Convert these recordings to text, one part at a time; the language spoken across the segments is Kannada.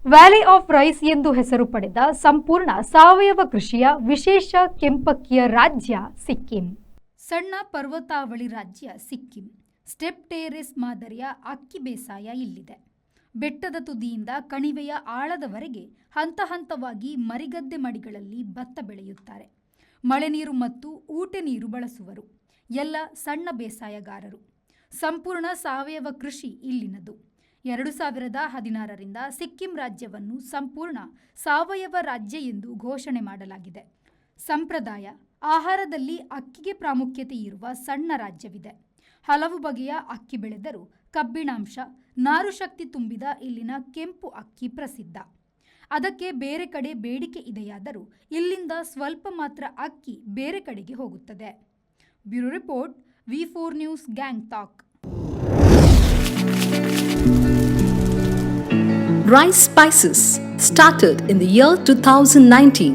ವ್ಯಾಲಿ ಆಫ್ ರೈಸ್ ಎಂದು ಹೆಸರು ಪಡೆದ ಸಂಪೂರ್ಣ ಸಾವಯವ ಕೃಷಿಯ ವಿಶೇಷ ಕೆಂಪಕ್ಕಿಯ ರಾಜ್ಯ ಸಿಕ್ಕಿಂ. ಸಣ್ಣ ಪರ್ವತಾವಳಿ ರಾಜ್ಯ ಸಿಕ್ಕಿಂ ಸ್ಟೆಪ್ ಟೆರೇಸ್ ಮಾದರಿಯ ಅಕ್ಕಿ ಬೇಸಾಯ ಇಲ್ಲಿದೆ. ಬೆಟ್ಟದ ತುದಿಯಿಂದ ಕಣಿವೆಯ ಆಳದವರೆಗೆ ಹಂತ ಹಂತವಾಗಿ ಮರಿಗದ್ದೆ ಮಡಿಗಳಲ್ಲಿ ಭತ್ತ ಬೆಳೆಯುತ್ತಾರೆ. ಮಳೆ ನೀರು ಮತ್ತು ಊಟೆ ನೀರು ಬಳಸುವರು. ಎಲ್ಲ ಸಣ್ಣ ಬೇಸಾಯಗಾರರು. ಸಂಪೂರ್ಣ ಸಾವಯವ ಕೃಷಿ ಇಲ್ಲಿನದು. 2016ರಿಂದ ಸಿಕ್ಕಿಂ ರಾಜ್ಯವನ್ನು ಸಂಪೂರ್ಣ ಸಾವಯವ ರಾಜ್ಯ ಎಂದು ಘೋಷಣೆ ಮಾಡಲಾಗಿದೆ. ಸಂಪ್ರದಾಯ ಆಹಾರದಲ್ಲಿ ಅಕ್ಕಿಗೆ ಪ್ರಾಮುಖ್ಯತೆ ಇರುವ ಸಣ್ಣ ರಾಜ್ಯವಿದೆ. ಹಲವು ಬಗೆಯ ಅಕ್ಕಿ ಬೆಳೆದರೂ ಕಬ್ಬಿಣಾಂಶ, ನಾರು ಶಕ್ತಿ ತುಂಬಿದ ಇಲ್ಲಿನ ಕೆಂಪು ಅಕ್ಕಿ ಪ್ರಸಿದ್ಧ. ಅದಕ್ಕೆ ಬೇರೆ ಕಡೆ ಬೇಡಿಕೆ ಇದೆಯಾದರೂ ಇಲ್ಲಿಂದ ಸ್ವಲ್ಪ ಮಾತ್ರ ಅಕ್ಕಿ ಬೇರೆ ಕಡೆಗೆ ಹೋಗುತ್ತದೆ. Bureau report, V4 news, Gangtok. Rice Spices started in the year 2019.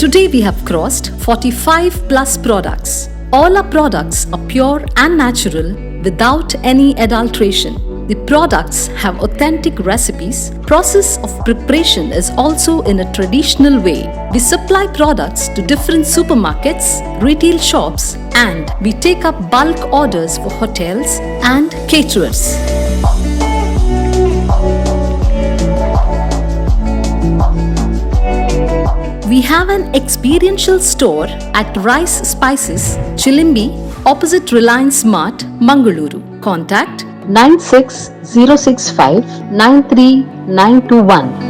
Today we have crossed 45 plus products. All our products are pure and natural without any adulteration. The products have authentic recipes. Process of preparation is also in a traditional way. We supply products to different supermarkets, retail shops, and we take up bulk orders for hotels and caterers. We have an experiential store at Rice Spices, Chilimbi, opposite Reliance Mart, Mangaluru. Contact 96 065 93921.